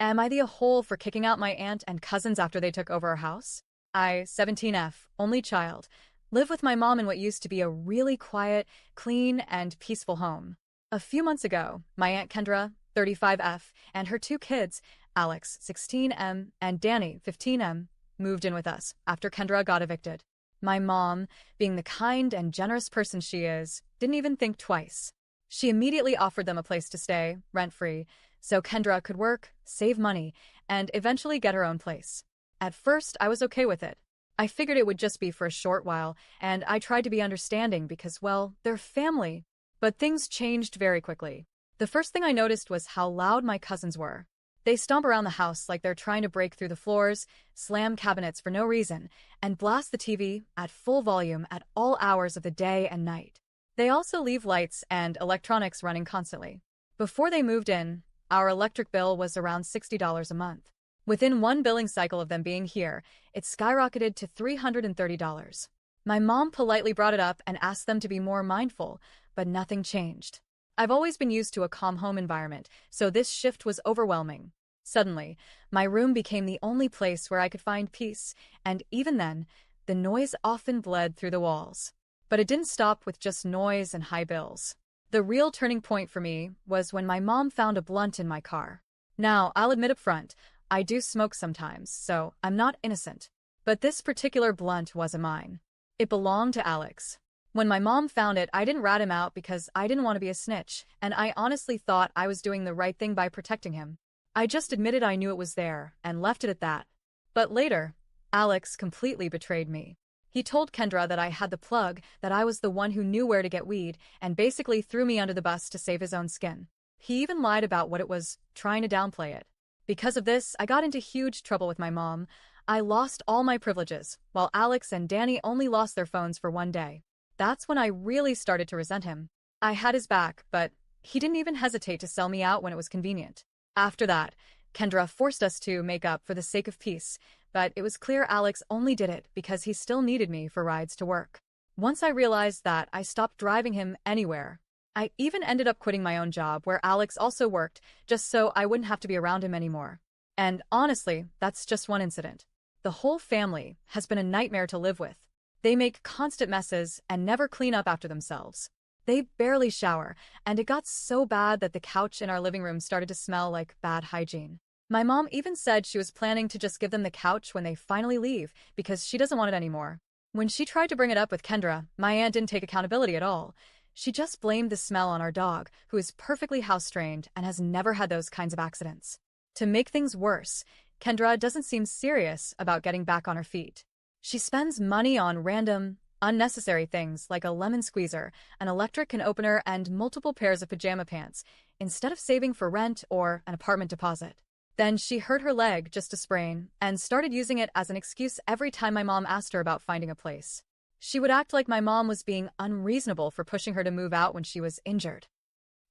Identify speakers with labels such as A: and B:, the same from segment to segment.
A: Am I the a-hole for kicking out my aunt and cousins after they took over our house? I, 17F, only child, live with my mom in what used to be a really quiet, clean, and peaceful home. A few months ago, my Aunt Kendra, 35F, and her two kids, Alex, 16M, and Danny, 15M, moved in with us after Kendra got evicted. My mom, being the kind and generous person she is, didn't even think twice. She immediately offered them a place to stay, rent-free, so Kendra could work, save money, and eventually get her own place. At first, I was okay with it. I figured it would just be for a short while, and I tried to be understanding because, well, they're family. But things changed very quickly. The first thing I noticed was how loud my cousins were. They stomp around the house like they're trying to break through the floors, slam cabinets for no reason, and blast the TV at full volume at all hours of the day and night. They also leave lights and electronics running constantly. Before they moved in, our electric bill was around $60 a month. Within one billing cycle of them being here, it skyrocketed to $330. My mom politely brought it up and asked them to be more mindful, but nothing changed. I've always been used to a calm home environment, so this shift was overwhelming. Suddenly, my room became the only place where I could find peace, and even then, the noise often bled through the walls. But it didn't stop with just noise and high bills. The real turning point for me was when my mom found a blunt in my car. Now, I'll admit up front, I do smoke sometimes, so I'm not innocent. But this particular blunt wasn't mine. It belonged to Alex. When my mom found it, I didn't rat him out because I didn't want to be a snitch, and I honestly thought I was doing the right thing by protecting him. I just admitted I knew it was there, and left it at that. But later, Alex completely betrayed me. He told Kendra that I had the plug, that I was the one who knew where to get weed, and basically threw me under the bus to save his own skin. He even lied about what it was, trying to downplay it. Because of this, I got into huge trouble with my mom. I lost all my privileges, while Alex and Danny only lost their phones for one day. That's when I really started to resent him. I had his back, but he didn't even hesitate to sell me out when it was convenient. After that, Kendra forced us to make up for the sake of peace, but it was clear Alex only did it because he still needed me for rides to work. Once I realized that, I stopped driving him anywhere. I even ended up quitting my own job where Alex also worked, just so I wouldn't have to be around him anymore. And honestly, that's just one incident. The whole family has been a nightmare to live with. They make constant messes and never clean up after themselves. They barely shower, and it got so bad that the couch in our living room started to smell like bad hygiene. My mom even said she was planning to just give them the couch when they finally leave because she doesn't want it anymore. When she tried to bring it up with Kendra, my aunt didn't take accountability at all. She just blamed the smell on our dog, who is perfectly house-trained and has never had those kinds of accidents. To make things worse, Kendra doesn't seem serious about getting back on her feet. She spends money on random, unnecessary things like a lemon squeezer, an electric can opener, and multiple pairs of pajama pants, instead of saving for rent or an apartment deposit. Then she hurt her leg, just a sprain, and started using it as an excuse every time my mom asked her about finding a place. She would act like my mom was being unreasonable for pushing her to move out when she was injured.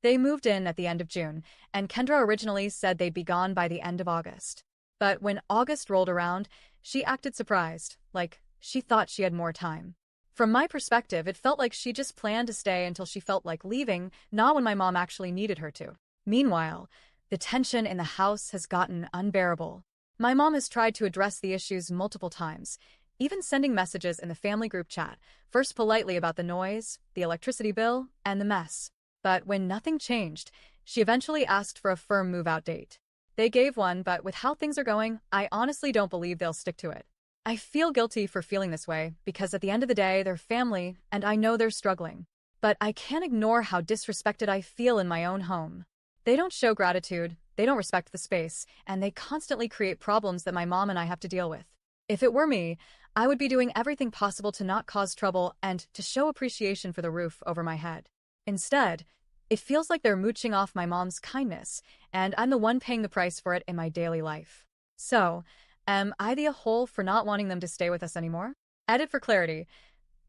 A: They moved in at the end of June, and Kendra originally said they'd be gone by the end of August. But when August rolled around, she acted surprised, like she thought she had more time. From my perspective, it felt like she just planned to stay until she felt like leaving, not when my mom actually needed her to. Meanwhile, the tension in the house has gotten unbearable. My mom has tried to address the issues multiple times, even sending messages in the family group chat, first politely about the noise, the electricity bill, and the mess. But when nothing changed, she eventually asked for a firm move-out date. They gave one, but with how things are going, I honestly don't believe they'll stick to it. I feel guilty for feeling this way, because at the end of the day, they're family, and I know they're struggling. But I can't ignore how disrespected I feel in my own home. They don't show gratitude, they don't respect the space, and they constantly create problems that my mom and I have to deal with. If it were me, I would be doing everything possible to not cause trouble and to show appreciation for the roof over my head. Instead, it feels like they're mooching off my mom's kindness, and I'm the one paying the price for it in my daily life. So, am I the a-hole for not wanting them to stay with us anymore? Added for clarity,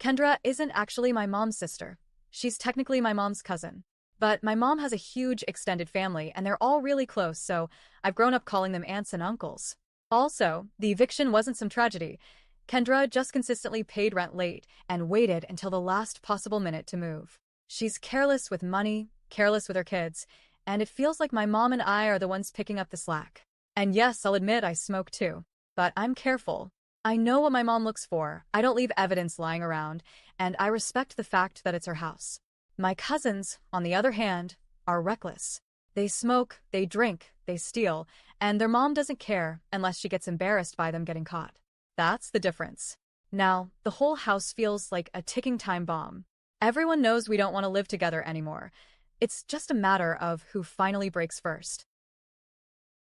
A: Kendra isn't actually my mom's sister. She's technically my mom's cousin. But my mom has a huge extended family, and they're all really close, so I've grown up calling them aunts and uncles. Also, the eviction wasn't some tragedy. Kendra just consistently paid rent late and waited until the last possible minute to move. She's careless with money, careless with her kids, and it feels like my mom and I are the ones picking up the slack. And yes, I'll admit I smoke too. But I'm careful. I know what my mom looks for. I don't leave evidence lying around, and I respect the fact that it's her house. My cousins, on the other hand, are reckless. They smoke, they drink, they steal, and their mom doesn't care unless she gets embarrassed by them getting caught. That's the difference. Now, the whole house feels like a ticking time bomb. Everyone knows we don't want to live together anymore. It's just a matter of who finally breaks first.